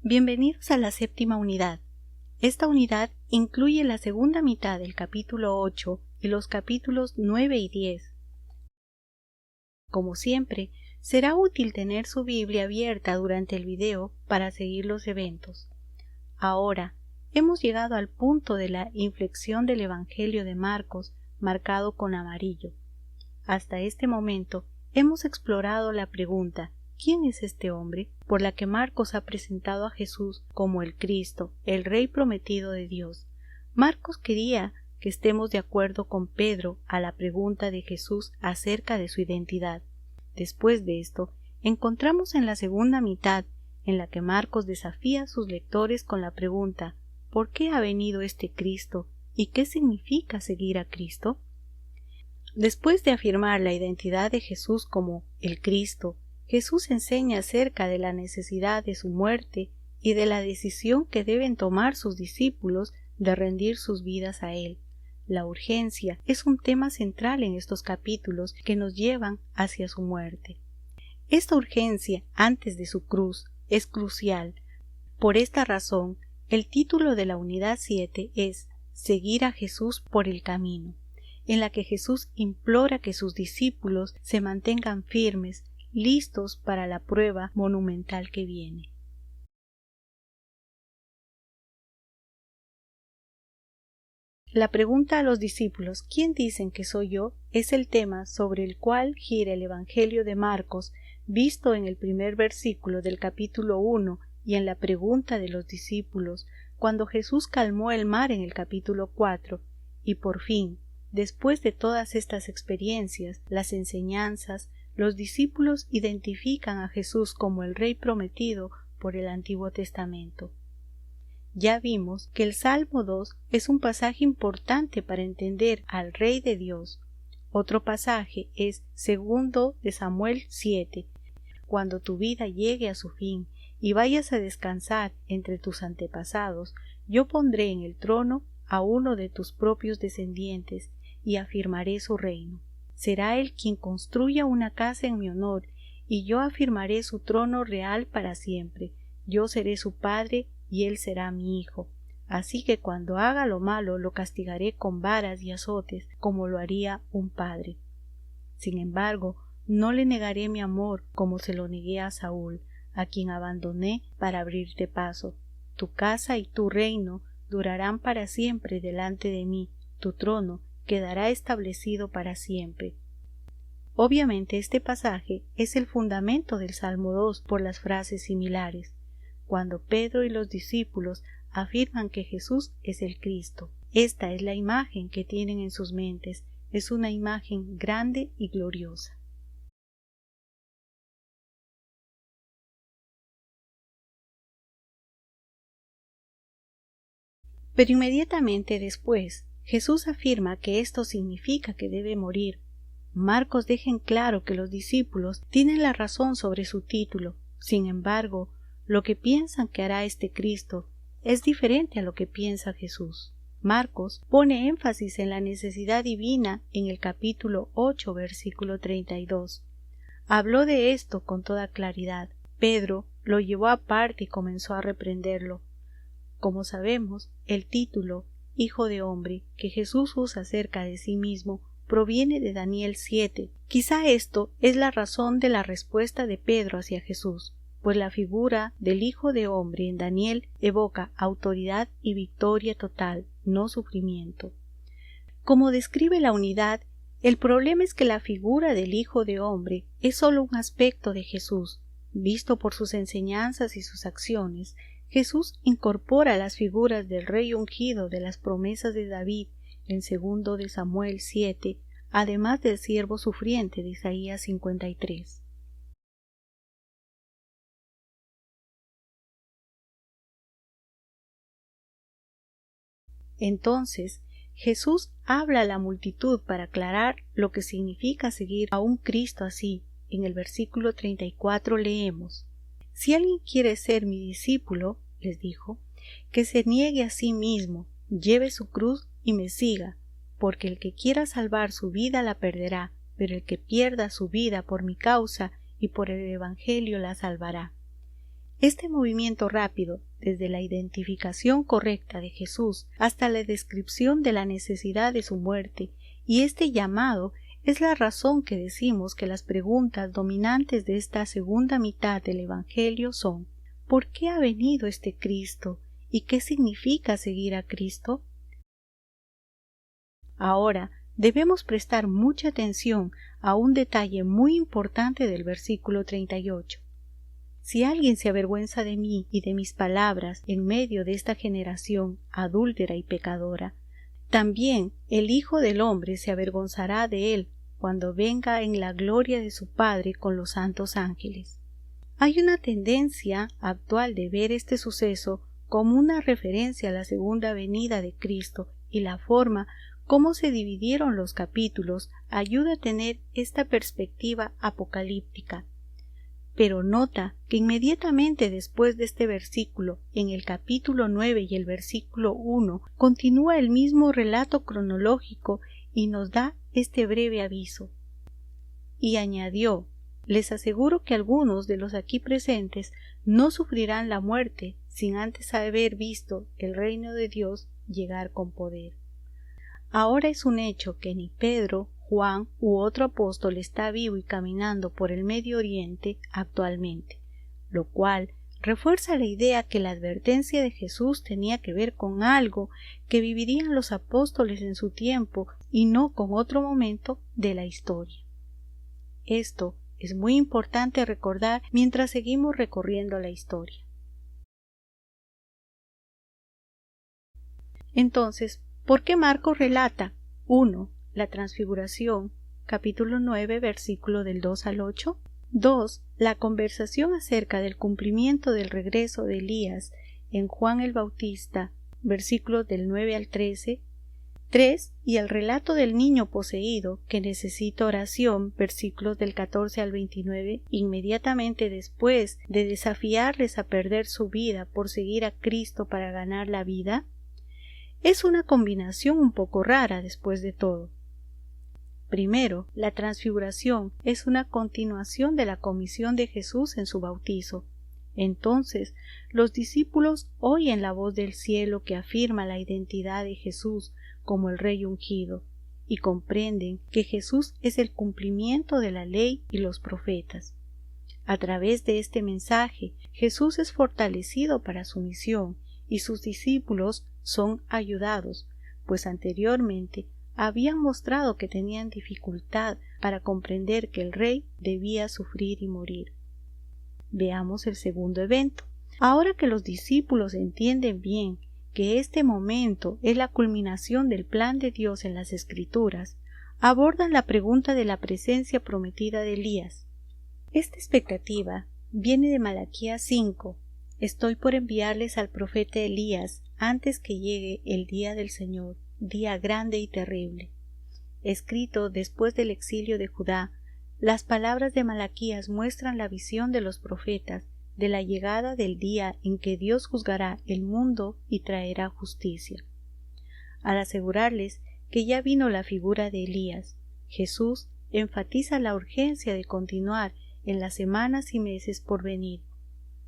Bienvenidos a la séptima unidad. Esta unidad incluye la segunda mitad del capítulo 8 y los capítulos 9 y 10. Como siempre, será útil tener su Biblia abierta durante el video para seguir los eventos. Ahora, hemos llegado al punto de la inflexión del Evangelio de Marcos, marcado con amarillo. Hasta este momento, hemos explorado la pregunta ¿quién es este hombre?, por la que Marcos ha presentado a Jesús como el Cristo, el Rey prometido de Dios. Marcos quería que estemos de acuerdo con Pedro a la pregunta de Jesús acerca de su identidad. Después de esto, encontramos en la segunda mitad en la que Marcos desafía a sus lectores con la pregunta ¿por qué ha venido este Cristo? ¿Y qué significa seguir a Cristo? Después de afirmar la identidad de Jesús como el Cristo, Jesús enseña acerca de la necesidad de su muerte y de la decisión que deben tomar sus discípulos de rendir sus vidas a Él. La urgencia es un tema central en estos capítulos que nos llevan hacia su muerte. Esta urgencia antes de su cruz es crucial. Por esta razón, el título de la unidad 7 es Seguir a Jesús por el camino, en la que Jesús implora que sus discípulos se mantengan firmes, listos para la prueba monumental que viene. La pregunta a los discípulos ¿quién dicen que soy yo? Es el tema sobre el cual gira el Evangelio de Marcos, visto en el primer versículo del capítulo 1 y en la pregunta de los discípulos cuando Jesús calmó el mar en el capítulo 4, y por fin, después de todas estas experiencias, las enseñanzas, los discípulos identifican a Jesús como el Rey prometido por el Antiguo Testamento. Ya vimos que el Salmo 2 es un pasaje importante para entender al Rey de Dios. Otro pasaje es 2 de Samuel 7. Cuando tu vida llegue a su fin y vayas a descansar entre tus antepasados, yo pondré en el trono a uno de tus propios descendientes y afirmaré su reino. Será él quien construya una casa en mi honor, y yo afirmaré su trono real para siempre. Yo seré su padre, y él será mi hijo. Así que cuando haga lo malo, lo castigaré con varas y azotes, como lo haría un padre. Sin embargo, no le negaré mi amor, como se lo negué a Saúl, a quien abandoné para abrirte paso. Tu casa y tu reino durarán para siempre delante de mí, tu trono quedará establecido para siempre. Obviamente este pasaje es el fundamento del Salmo 2 por las frases similares, cuando Pedro y los discípulos afirman que Jesús es el Cristo. Esta es la imagen que tienen en sus mentes, es una imagen grande y gloriosa. Pero inmediatamente después, Jesús afirma que esto significa que debe morir. Marcos deja en claro que los discípulos tienen la razón sobre su título. Sin embargo, lo que piensan que hará este Cristo es diferente a lo que piensa Jesús. Marcos pone énfasis en la necesidad divina en el capítulo 8, versículo 32. Habló de esto con toda claridad. Pedro lo llevó aparte y comenzó a reprenderlo. Como sabemos, el título Hijo de Hombre que Jesús usa acerca de sí mismo proviene de Daniel 7. Quizá esto es la razón de la respuesta de Pedro hacia Jesús, pues la figura del Hijo de Hombre en Daniel evoca autoridad y victoria total, no sufrimiento. Como describe la unidad, el problema es que la figura del Hijo de Hombre es solo un aspecto de Jesús. Visto por sus enseñanzas y sus acciones, Jesús incorpora las figuras del Rey ungido de las promesas de David en 2 de Samuel 7, además del siervo sufriente de Isaías 53. Entonces, Jesús habla a la multitud para aclarar lo que significa seguir a un Cristo así. En el versículo 34 leemos: Si alguien quiere ser mi discípulo, les dijo, que se niegue a sí mismo, lleve su cruz y me siga, porque el que quiera salvar su vida la perderá, pero el que pierda su vida por mi causa y por el Evangelio la salvará. Este movimiento rápido, desde la identificación correcta de Jesús hasta la descripción de la necesidad de su muerte, y este llamado es la razón que decimos que las preguntas dominantes de esta segunda mitad del Evangelio son: ¿por qué ha venido este Cristo? ¿Y qué significa seguir a Cristo? Ahora, debemos prestar mucha atención a un detalle muy importante del versículo 38. Si alguien se avergüenza de mí y de mis palabras en medio de esta generación adúltera y pecadora, también el Hijo del Hombre se avergonzará de él cuando venga en la gloria de su Padre con los santos ángeles. Hay una tendencia actual de ver este suceso como una referencia a la segunda venida de Cristo, y la forma como se dividieron los capítulos ayuda a tener esta perspectiva apocalíptica. Pero nota que inmediatamente después de este versículo, en el capítulo 9 y el versículo 1, continúa el mismo relato cronológico y nos da este breve aviso. Y añadió: les aseguro que algunos de los aquí presentes no sufrirán la muerte sin antes haber visto el reino de Dios llegar con poder. Ahora es un hecho que ni Pedro, Juan u otro apóstol está vivo y caminando por el Medio Oriente actualmente, lo cual refuerza la idea que la advertencia de Jesús tenía que ver con algo que vivirían los apóstoles en su tiempo y no con otro momento de la historia. Esto es muy importante recordar mientras seguimos recorriendo la historia. Entonces, ¿por qué Marcos relata 1. La transfiguración, capítulo 9, versículo del 2 al 8. 2. La conversación acerca del cumplimiento del regreso de Elías en Juan el Bautista, versículos del 9 al 13. 3. Y el relato del niño poseído que necesita oración, versículos del 14 al 29, inmediatamente después de desafiarles a perder su vida por seguir a Cristo para ganar la vida. Es una combinación un poco rara después de todo. Primero, la transfiguración es una continuación de la comisión de Jesús en su bautizo. Entonces, los discípulos oyen la voz del cielo que afirma la identidad de Jesús como el Rey ungido, y comprenden que Jesús es el cumplimiento de la ley y los profetas. A través de este mensaje, Jesús es fortalecido para su misión, y sus discípulos son ayudados, pues anteriormente habían mostrado que tenían dificultad para comprender que el Rey debía sufrir y morir. Veamos el segundo evento. Ahora que los discípulos entienden bien que este momento es la culminación del plan de Dios en las Escrituras, abordan la pregunta de la presencia prometida de Elías. Esta expectativa viene de Malaquías 5. Estoy por enviarles al profeta Elías antes que llegue el día del Señor, día grande y terrible. Escrito después del exilio de Judá, las palabras de Malaquías muestran la visión de los profetas de la llegada del día en que Dios juzgará el mundo y traerá justicia. Al asegurarles que ya vino la figura de Elías, Jesús enfatiza la urgencia de continuar en las semanas y meses por venir.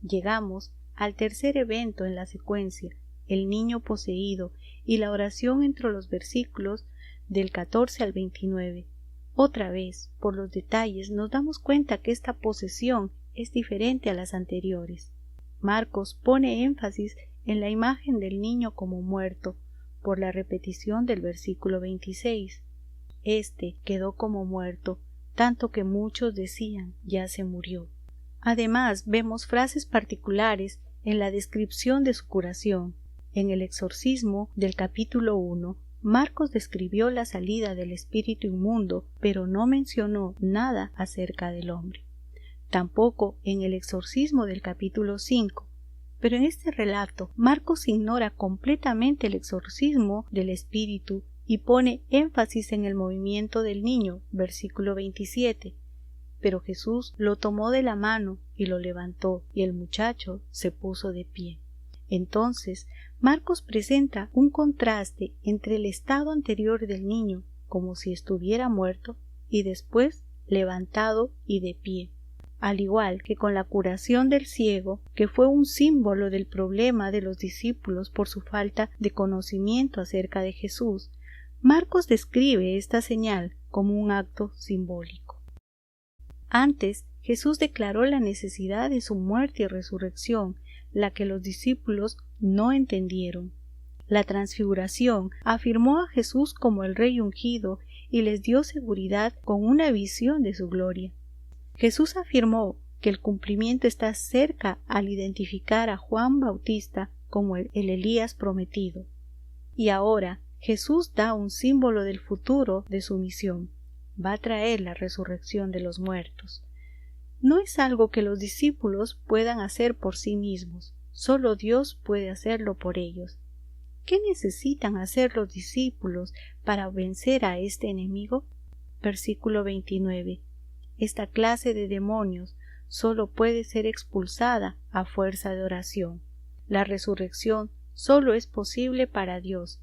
Llegamos al tercer evento en la secuencia, el niño poseído y la oración entre los versículos del 14 al 29. Otra vez, por los detalles, nos damos cuenta que esta posesión es diferente a las anteriores. Marcos pone énfasis en la imagen del niño como muerto, por la repetición del versículo 26. Este quedó como muerto, tanto que muchos decían, ya se murió. Además, vemos frases particulares en la descripción de su curación. En el exorcismo del capítulo 1, Marcos describió la salida del espíritu inmundo, pero no mencionó nada acerca del hombre. Tampoco en el exorcismo del capítulo 5. Pero en este relato, Marcos ignora completamente el exorcismo del espíritu y pone énfasis en el movimiento del niño, versículo 27. Pero Jesús lo tomó de la mano y lo levantó, y el muchacho se puso de pie. Entonces, Marcos presenta un contraste entre el estado anterior del niño, como si estuviera muerto, y después levantado y de pie. al igual que con la curación del ciego, que fue un símbolo del problema de los discípulos por su falta de conocimiento acerca de Jesús, Marcos describe esta señal como un acto simbólico. Antes, Jesús declaró la necesidad de su muerte y resurrección, la que los discípulos no entendieron. La transfiguración afirmó a Jesús como el Rey ungido y les dio seguridad con una visión de su gloria. Jesús afirmó que el cumplimiento está cerca al identificar a Juan Bautista como el Elías prometido. Y ahora Jesús da un símbolo del futuro de su misión. Va a traer la resurrección de los muertos. No es algo que los discípulos puedan hacer por sí mismos, solo Dios puede hacerlo por ellos. ¿Qué necesitan hacer los discípulos para vencer a este enemigo? Versículo 29. Esta clase de demonios solo puede ser expulsada a fuerza de oración. La resurrección solo es posible para Dios.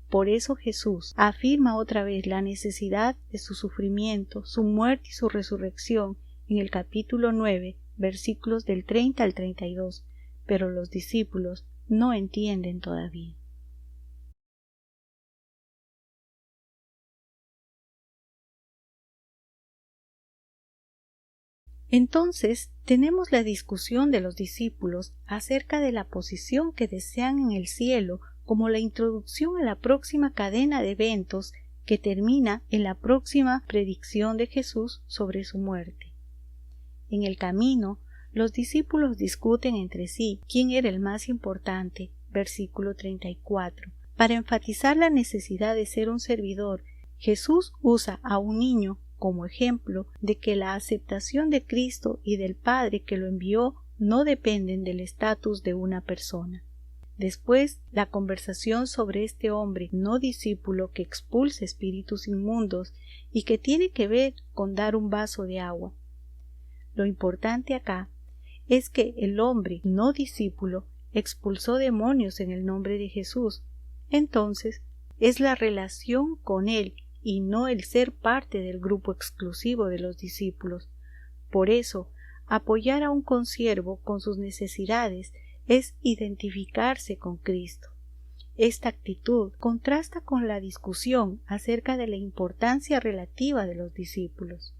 Por eso Jesús afirma otra vez la necesidad de su sufrimiento, su muerte y su resurrección en el capítulo 9, versículos del 30 al 32, pero los discípulos no entienden todavía. Entonces tenemos la discusión de los discípulos acerca de la posición que desean en el cielo como la introducción a la próxima cadena de eventos que termina en la próxima predicción de Jesús sobre su muerte. En el camino, los discípulos discuten entre sí quién era el más importante, versículo 34. Para enfatizar la necesidad de ser un servidor, Jesús usa a un niño como ejemplo de que la aceptación de Cristo y del Padre que lo envió no dependen del estatus de una persona. Después, la conversación sobre este hombre no discípulo que expulsa espíritus inmundos y que tiene que ver con dar un vaso de agua. Lo importante acá es que el hombre no discípulo expulsó demonios en el nombre de Jesús. Entonces, es la relación con él y no el ser parte del grupo exclusivo de los discípulos. Por eso, apoyar a un consiervo con sus necesidades es identificarse con Cristo. Esta actitud contrasta con la discusión acerca de la importancia relativa de los discípulos.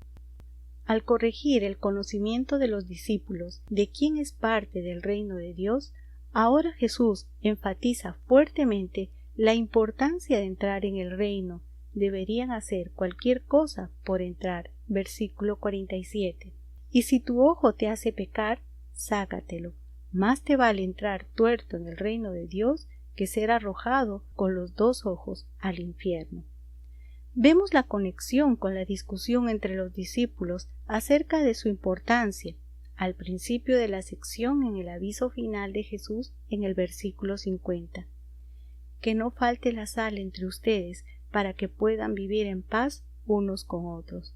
Al corregir el conocimiento de los discípulos de quién es parte del reino de Dios, ahora Jesús enfatiza fuertemente la importancia de entrar en el reino. Deberían hacer cualquier cosa por entrar. Versículo 47. Y si tu ojo te hace pecar, sácatelo. Más te vale entrar tuerto en el reino de Dios que ser arrojado con los dos ojos al infierno. Vemos la conexión con la discusión entre los discípulos acerca de su importancia al principio de la sección en el aviso final de Jesús en el versículo 50. Que no falte la sal entre ustedes para que puedan vivir en paz unos con otros.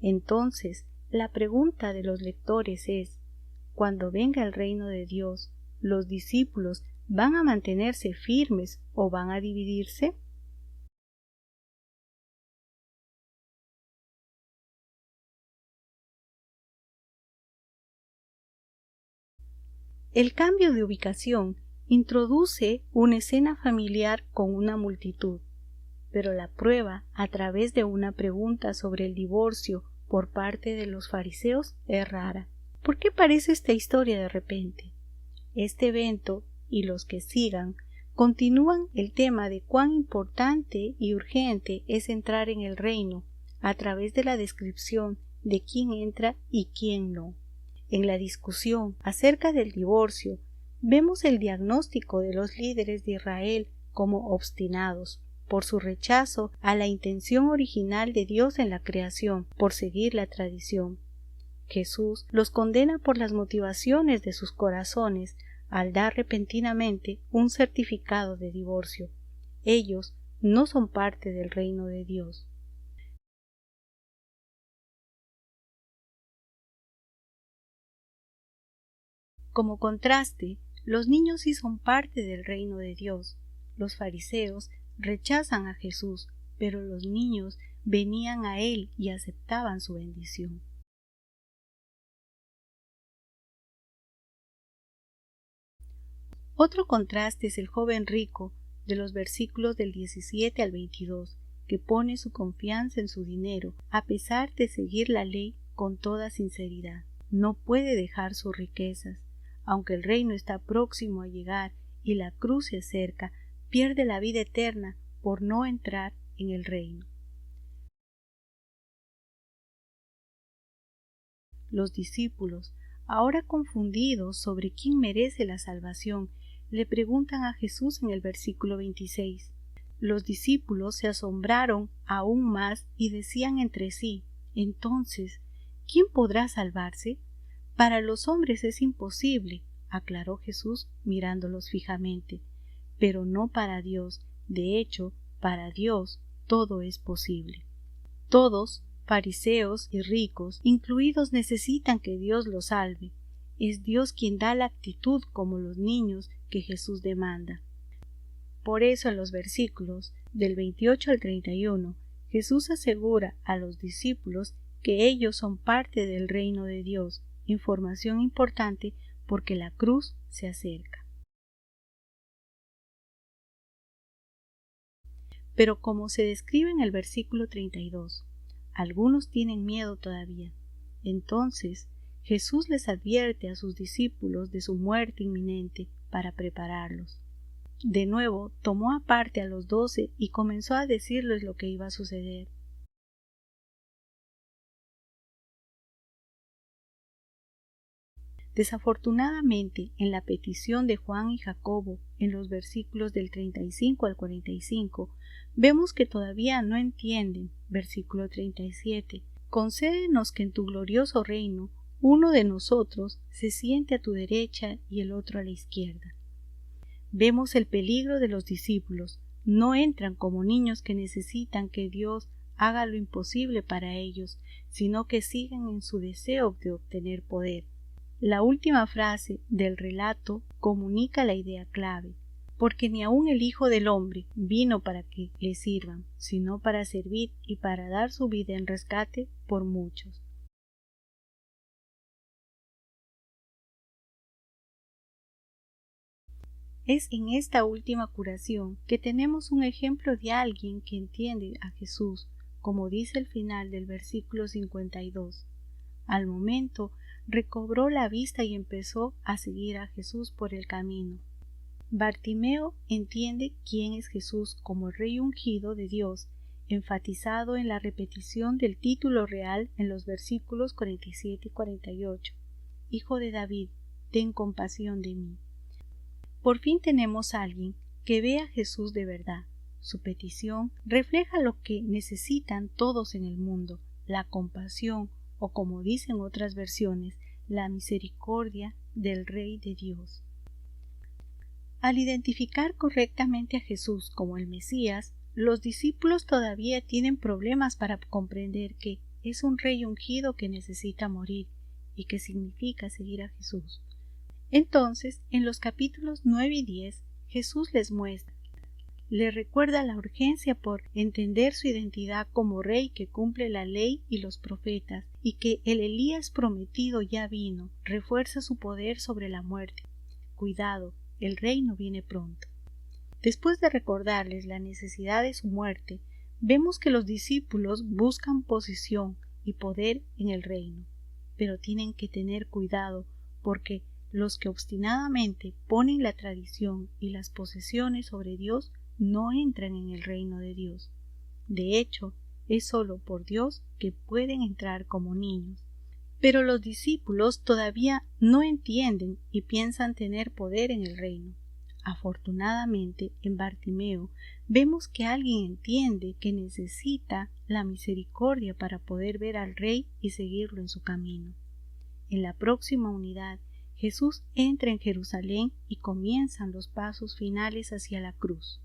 Entonces, la pregunta de los lectores es: cuando venga el reino de Dios, ¿los discípulos van a mantenerse firmes o van a dividirse? El cambio de ubicación introduce una escena familiar con una multitud, pero la prueba a través de una pregunta sobre el divorcio por parte de los fariseos es rara. ¿Por qué aparece esta historia de repente? Este evento y los que sigan continúan el tema de cuán importante y urgente es entrar en el reino a través de la descripción de quién entra y quién no. En la discusión acerca del divorcio, vemos el diagnóstico de los líderes de Israel como obstinados por su rechazo a la intención original de Dios en la creación, por seguir la tradición. Jesús los condena por las motivaciones de sus corazones al dar repentinamente un certificado de divorcio. Ellos no son parte del reino de Dios. Como contraste, Los niños sí son parte del reino de Dios. Los fariseos rechazan a Jesús, pero los niños venían a él y aceptaban su bendición. Otro contraste es el joven rico de los versículos del 17 al 22, que pone su confianza en su dinero, a pesar de seguir la ley con toda sinceridad. No puede dejar sus riquezas. Aunque el reino está próximo a llegar y la cruz se acerca, pierde la vida eterna por no entrar en el reino. Los discípulos, ahora confundidos sobre quién merece la salvación, le preguntan a Jesús en el versículo 26. Los discípulos se asombraron aún más y decían entre sí: entonces, ¿quién podrá salvarse? Para los hombres es imposible, aclaró Jesús mirándolos fijamente, pero no para Dios. De hecho, para Dios todo es posible. Todos, fariseos y ricos incluidos, necesitan que Dios los salve. Es Dios quien da la actitud como los niños que Jesús demanda. Por eso en los versículos del 28 al 31, Jesús asegura a los discípulos que ellos son parte del reino de Dios, información importante porque la cruz se acerca. Pero como se describe en el versículo 32, algunos tienen miedo todavía. Entonces Jesús les advierte a sus discípulos de su muerte inminente para prepararlos. De nuevo tomó aparte a los 12 y comenzó a decirles lo que iba a suceder. Desafortunadamente, en la petición de Juan y Jacobo, en los versículos del 35 al 45, vemos que todavía no entienden. Versículo 37. Concédenos que en tu glorioso reino uno de nosotros se siente a tu derecha y el otro a la izquierda. Vemos el peligro de los discípulos. No entran como niños que necesitan que Dios haga lo imposible para ellos, sino que siguen en su deseo de obtener poder. La última frase del relato comunica la idea clave, porque ni aun el Hijo del Hombre vino para que le sirvan, sino para servir y para dar su vida en rescate por muchos. Es en esta última curación que tenemos un ejemplo de alguien que entiende a Jesús, como dice el final del versículo 52. Al momento recobró la vista y empezó a seguir a Jesús por el camino. Bartimeo entiende quién es Jesús como el Rey ungido de Dios, enfatizado en la repetición del título real en los versículos 47 y 48. Hijo de David, ten compasión de mí. Por fin tenemos a alguien que ve a Jesús de verdad. Su petición refleja lo que necesitan todos en el mundo, la compasión, o como dicen otras versiones, la misericordia del Rey de Dios. Al identificar correctamente a Jesús como el Mesías, los discípulos todavía tienen problemas para comprender que es un Rey ungido que necesita morir y que significa seguir a Jesús. Entonces, en los capítulos 9 y 10, Jesús les recuerda la urgencia por entender su identidad como Rey que cumple la ley y los profetas, y que el Elías prometido ya vino, refuerza su poder sobre la muerte. Cuidado, el reino viene pronto. Después de recordarles la necesidad de su muerte, vemos que los discípulos buscan posición y poder en el reino, pero tienen que tener cuidado porque los que obstinadamente ponen la tradición y las posesiones sobre Dios no entran en el reino de Dios. De hecho, es solo por Dios que pueden entrar como niños. Pero los discípulos todavía no entienden y piensan tener poder en el reino. Afortunadamente, en Bartimeo vemos que alguien entiende que necesita la misericordia para poder ver al Rey y seguirlo en su camino. En la próxima unidad, Jesús entra en Jerusalén y comienzan los pasos finales hacia la cruz.